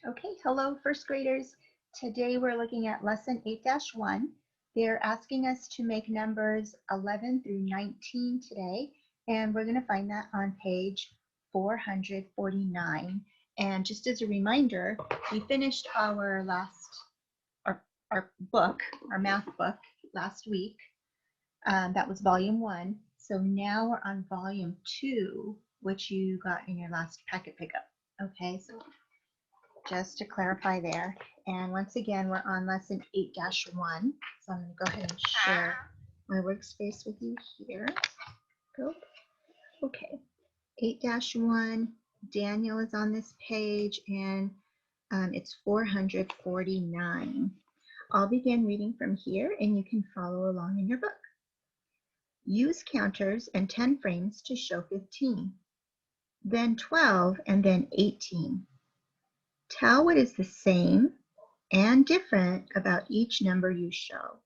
Okay, hello first graders. Today we're looking at lesson 8-1. They're asking us to make numbers 11 through 19 today, and we're going to find that on page 449. And just as a reminder, we finished our book, our math book last week. That was volume 1. So now we're on volume 2, which you got in your last packet pickup. Okay, so just to clarify there. And once again, we're on lesson 8-1. So I'm going to go ahead and share my workspace with you here. Go. Okay. 8-1. Daniel is on this page, and it's 449. I'll begin reading from here, and you can follow along in your book. Use counters and 10 frames to show 15, then 12, and then 18. Tell what is the same and different about each number you show.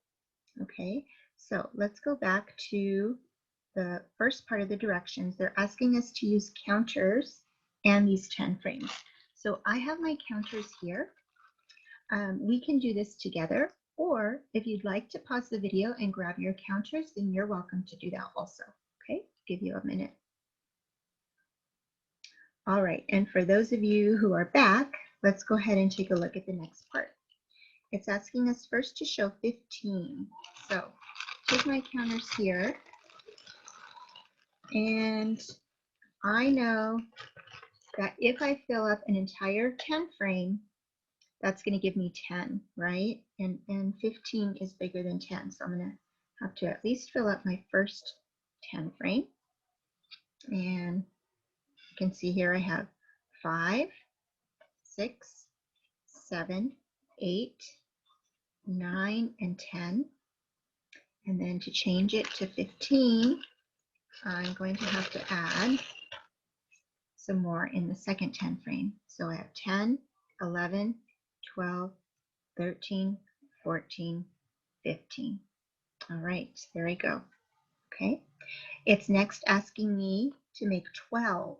Okay, so let's go back to the first part of the directions. They're asking us to use counters and these 10 frames. So I have my counters here. We can do this together, or if you'd like to pause the video and grab your counters, then you're welcome to do that also. Okay, give you a minute. All right, and for those of you who are back, let's go ahead and take a look at the next part. It's asking us first to show 15. So take my counters here, and I know that if I fill up an entire 10 frame, that's going to give me 10, right? And 15 is bigger than 10, so I'm going to have to at least fill up my first 10 frame. And you can see here I have 5, 6, 7, 8, 9, and 10. And then to change it to 15, I'm going to have to add some more in the second 10 frame. So I have 10, 11, 12, 13, 14, 15. All right, there we go. Okay, it's next asking me to make 12.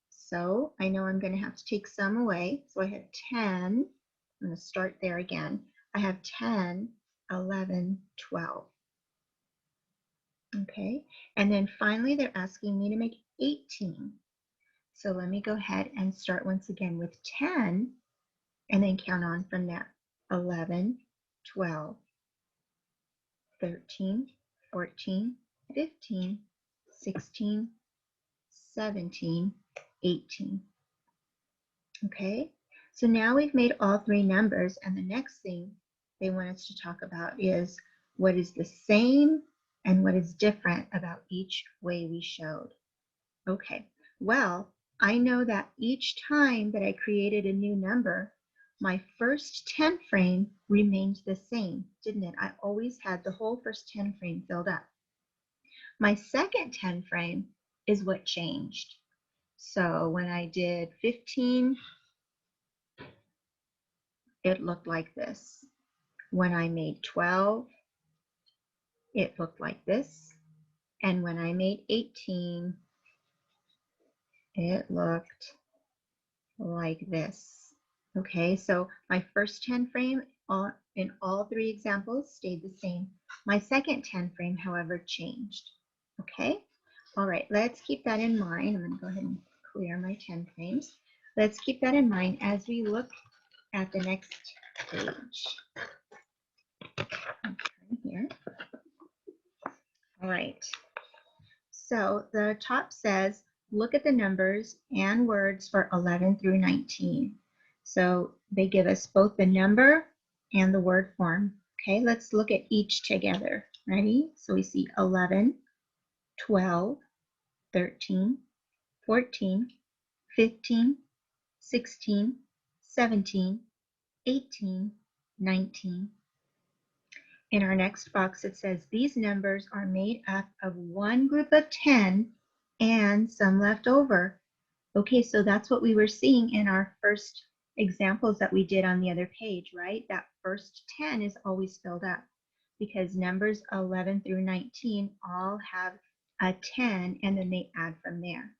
So I know I'm going to have to take some away. So I have 10. I'm going to start there again. I have 10, 11, 12. Okay, and then finally they're asking me to make 18. So let me go ahead and start once again with 10 and then count on from there. 11, 12, 13, 14, 15, 16, 17, 18. Okay, so now we've made all three numbers, and the next thing they want us to talk about is what is the same and what is different about each way we showed. Okay, well, I know that each time that I created a new number, my first 10 frame remained the same, didn't it? I always had the whole first 10 frame filled up. My second 10 frame is what changed. So when I did 15, it looked like this. When I made 12, it looked like this. And when I made 18, it looked like this. Okay, so my first 10 frame in all three examples stayed the same. My second 10 frame, however, changed. Okay, all right, let's keep that in mind. I'm going to go ahead and clear my 10 frames. Let's keep that in mind as we look at the next page. Here. All right, so the top says, look at the numbers and words for 11 through 19. So they give us both the number and the word form. Okay, let's look at each together. Ready? So we see 11, 12, 13, 14, 15, 16, 17, 18, 19. In our next box, it says these numbers are made up of one group of 10 and some left over. Okay, so that's what we were seeing in our first examples that we did on the other page, right? That first 10 is always filled up because numbers 11 through 19 all have a 10 and then they add from there.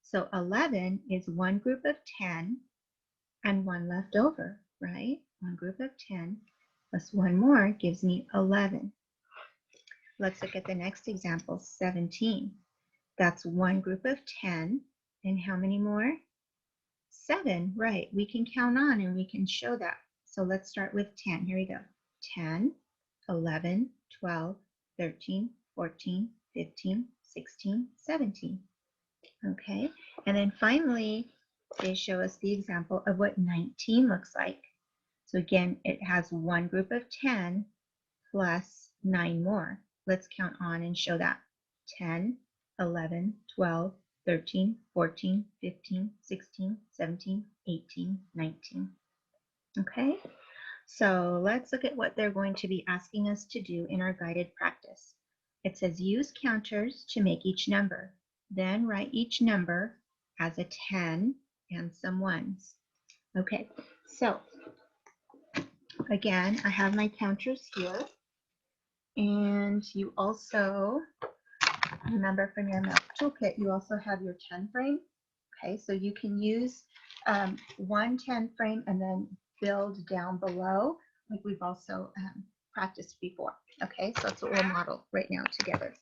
So 11 is one group of 10 and 1 left over, right? One group of 10 plus one more gives me 11. Let's look at the next example, 17. That's one group of 10, and how many more? 7, right. We can count on and we can show that. So let's start with 10. Here we go. 10, 11, 12, 13, 14, 15, 16, 17. Okay, and then finally, they show us the example of what 19 looks like. So again, it has one group of 10 plus 9 more. Let's count on and show that. 10, 11, 12, 13, 14, 15, 16, 17, 18, 19. Okay, so let's look at what they're going to be asking us to do in our guided practice. It says use counters to make each number. Then write each number as a 10 and some ones. Okay, so again, I have my counters here. And you also, remember from your math toolkit, you also have your 10 frame. Okay, so you can use one 10 frame and then build down below, like we've also practiced before. Okay, so that's what we'll model right now together.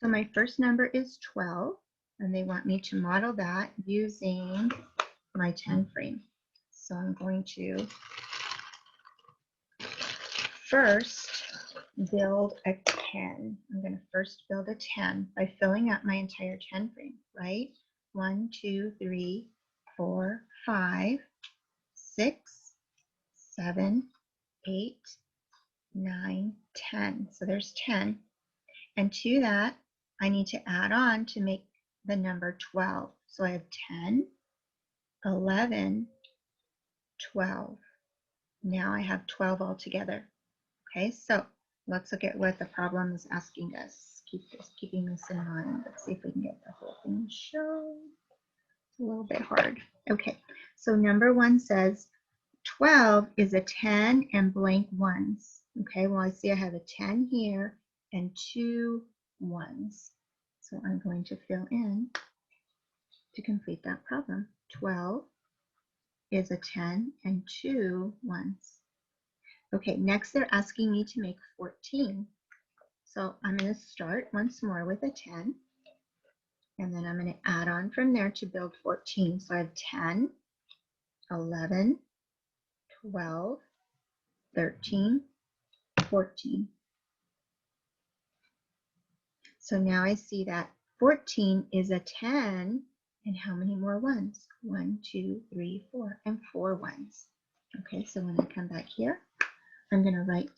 So my first number is 12, and they want me to model that using my 10 frame. So I'm going to first build a 10. I'm going to first build a 10 by filling out my entire 10 frame, right? 1, 2, 3, 4, 5, 6, 7, 8, 9, 10. So there's 10. And to that, I need to add on to make the number 12. So I have 10, 11, 12. Now I have 12 altogether. Okay, so let's look at what the problem is asking us. Keeping this in mind. Let's see if we can get the whole thing shown. It's a little bit hard. Okay, so number 1 says 12 is a 10 and blank ones. Okay, well I see I have a 10 here and 2 ones. So I'm going to fill in to complete that problem. 12 is a 10 and 2 ones. Okay, next they're asking me to make 14. So I'm going to start once more with a 10, and then I'm going to add on from there to build 14. So I have 10, 11, 12, 13, 14. So now I see that 14 is a 10, and how many more ones? 1, 2, 3, 4, and 4 ones. Okay, so when I come back here, I'm going to write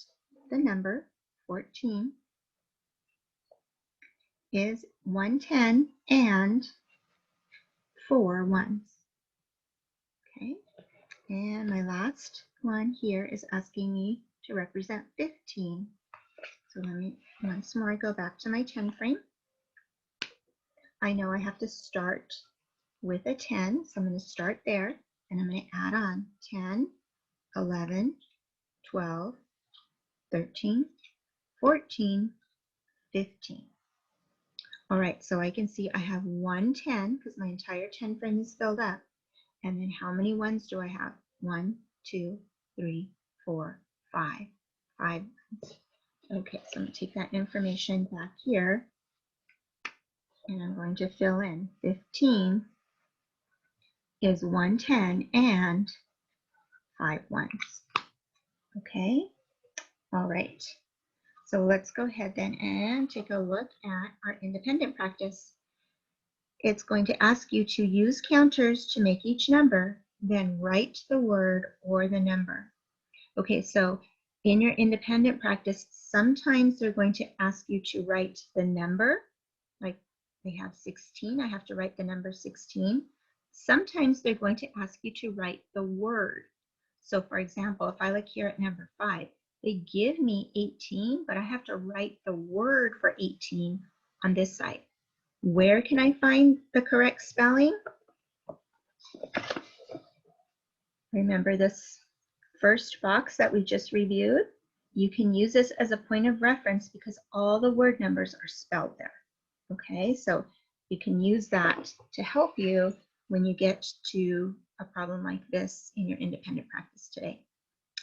the number 14 is 110 and 4 ones. Okay, and my last one here is asking me to represent 15. So let me once more go back to my 10 frame. I know I have to start with a 10, so I'm going to start there, and I'm going to add on 10, 11, 12, 13, 14, 15. All right, so I can see I have 110 because my entire 10 frame is filled up. And then how many ones do I have? 1, 2, 3, 4, 5. 5 ones. Okay, so I'm going to take that information back here, and I'm going to fill in 15 is 110 and 5 ones. Okay, all right. So let's go ahead then and take a look at our independent practice. It's going to ask you to use counters to make each number, then write the word or the number. Okay, so in your independent practice, sometimes they're going to ask you to write the number, like they have 16, I have to write the number 16. Sometimes they're going to ask you to write the word. So for example, if I look here at number 5, they give me 18, but I have to write the word for 18 on this side. Where can I find the correct spelling? Remember this first box that we just reviewed? You can use this as a point of reference because all the word numbers are spelled there. Okay, so you can use that to help you when you get to a problem like this in your independent practice today.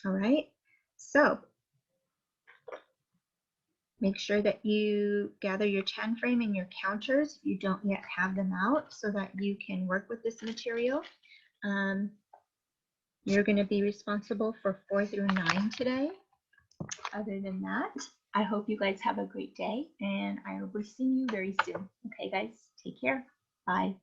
All right, so make sure that you gather your 10 frame and your counters if you don't yet have them out so that you can work with this material. You're going to be responsible for 4 through 9 today. Other than that, I hope you guys have a great day and I will be seeing you very soon. Okay, guys, take care. Bye.